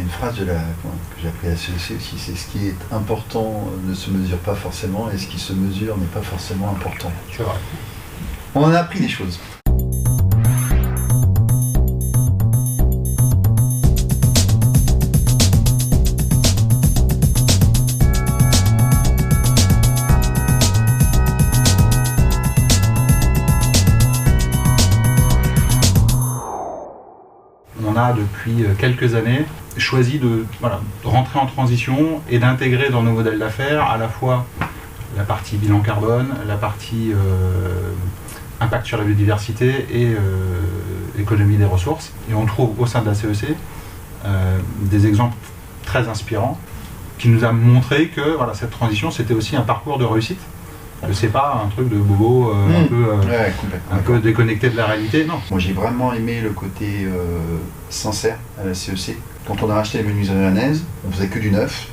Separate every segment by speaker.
Speaker 1: une phrase que j'ai appris à CEC aussi, c'est ce qui est important ne se mesure pas forcément et ce qui se mesure n'est pas forcément important.
Speaker 2: C'est vrai.
Speaker 1: On en a appris des choses.
Speaker 2: On a depuis quelques années choisi de rentrer en transition et d'intégrer dans nos modèles d'affaires à la fois la partie bilan carbone, la partie impact sur la biodiversité et économie des ressources. Et on trouve au sein de la CEC des exemples très inspirants qui nous a montré que cette transition c'était aussi un parcours de réussite. C'est pas un truc de bobo un peu déconnecté de la réalité, non.
Speaker 1: Moi j'ai vraiment aimé le côté sincère à la CEC. Quand on a racheté les menuiseries rennaises, on faisait que du neuf.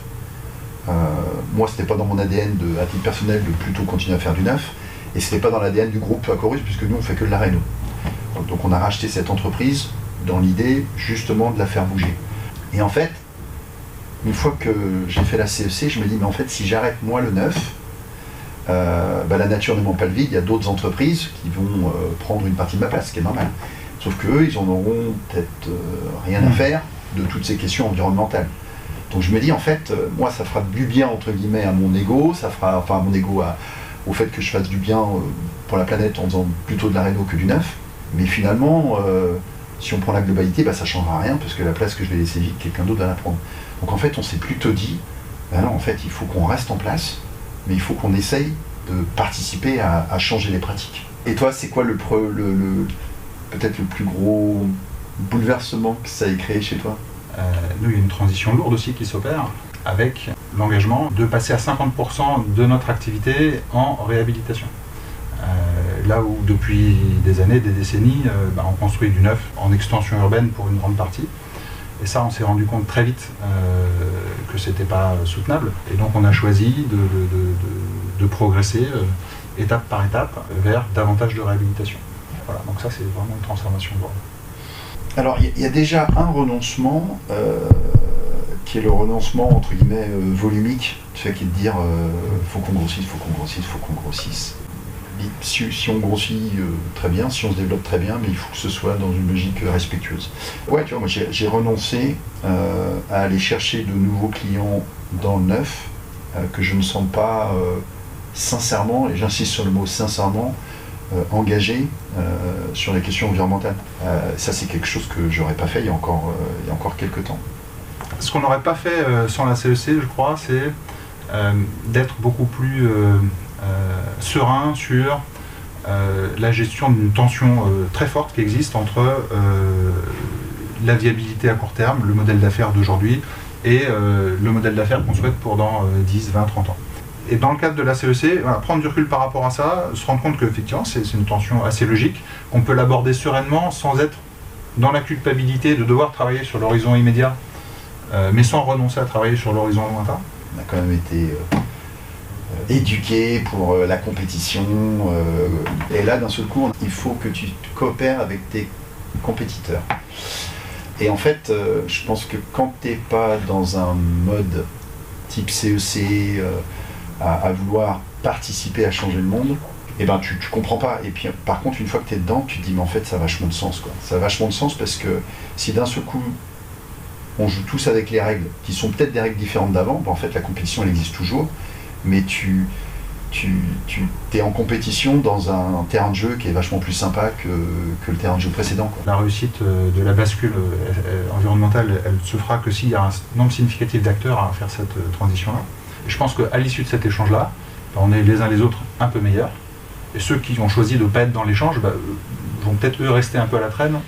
Speaker 1: Moi c'était pas dans mon ADN à titre personnel de plutôt continuer à faire du neuf. Et c'était pas dans l'ADN du groupe Acorus puisque nous on fait que de la réno. Donc on a racheté cette entreprise dans l'idée justement de la faire bouger. Et en fait, une fois que j'ai fait la CEC, je me dis mais en fait si j'arrête moi le neuf, la nature n'aimant pas le vide, il y a d'autres entreprises qui vont prendre une partie de ma place, ce qui est normal. Sauf qu'eux, ils en auront peut-être rien à faire de toutes ces questions environnementales. Donc je me dis, en fait, moi, ça fera du bien, entre guillemets, à mon ego, à mon ego au fait que je fasse du bien pour la planète en faisant plutôt de la réno que du neuf. Mais finalement, si on prend la globalité, ça ne changera rien, parce que la place que je vais laisser vide, quelqu'un d'autre va la prendre. Donc en fait, on s'est plutôt dit, non, en fait, il faut qu'on reste en place, mais il faut qu'on essaye de participer à changer les pratiques. Et toi, c'est quoi peut-être le plus gros bouleversement que ça ait créé chez toi ?
Speaker 2: Nous, il y a une transition lourde aussi qui s'opère avec l'engagement de passer à 50% de notre activité en réhabilitation. Là où depuis des années, des décennies, on construit du neuf en extension urbaine pour une grande partie. Et ça, on s'est rendu compte très vite que c'était pas soutenable. Et donc, on a choisi de progresser étape par étape vers davantage de réhabilitation. Voilà, donc ça, c'est vraiment une transformation lourde.
Speaker 1: Alors, il y a déjà un renoncement qui est le renoncement, entre guillemets, volumique, qui est de dire faut qu'on grossisse, faut qu'on grossisse, faut qu'on grossisse. Si on grossit très bien, si on se développe très bien, mais il faut que ce soit dans une logique respectueuse. Ouais, tu vois, moi j'ai renoncé à aller chercher de nouveaux clients dans le neuf que je ne sens pas sincèrement, et j'insiste sur le mot sincèrement, engagés sur les questions environnementales. Ça c'est quelque chose que j'aurais pas fait il y a encore quelques temps.
Speaker 2: Ce qu'on n'aurait pas fait sans la CEC, je crois, c'est d'être beaucoup plus serein sur la gestion d'une tension très forte qui existe entre la viabilité à court terme, le modèle d'affaires d'aujourd'hui, et le modèle d'affaires qu'on souhaite pour dans 10, 20, 30 ans. Et dans le cadre de la CEC, prendre du recul par rapport à ça, se rendre compte qu'effectivement c'est une tension assez logique, qu'on peut l'aborder sereinement sans être dans la culpabilité de devoir travailler sur l'horizon immédiat, mais sans renoncer à travailler sur l'horizon lointain.
Speaker 1: On a quand même été éduqué pour la compétition, et là d'un seul coup il faut que tu coopères avec tes compétiteurs. Et en fait je pense que quand tu n'es pas dans un mode type CEC à vouloir participer à changer le monde, et tu comprends pas. Et puis par contre une fois que tu es dedans, tu te dis mais en fait ça a vachement de sens quoi. Ça a vachement de sens parce que si d'un seul coup on joue tous avec les règles qui sont peut-être des règles différentes d'avant, en fait la compétition elle existe toujours, mais tu es en compétition dans un terrain de jeu qui est vachement plus sympa que le terrain de jeu précédent, quoi.
Speaker 2: La réussite de la bascule environnementale, elle se fera que s'il y a un nombre significatif d'acteurs à faire cette transition-là. Et je pense qu'à l'issue de cet échange-là, on est les uns les autres un peu meilleurs. Et ceux qui ont choisi de ne pas être dans l'échange vont peut-être eux rester un peu à la traîne.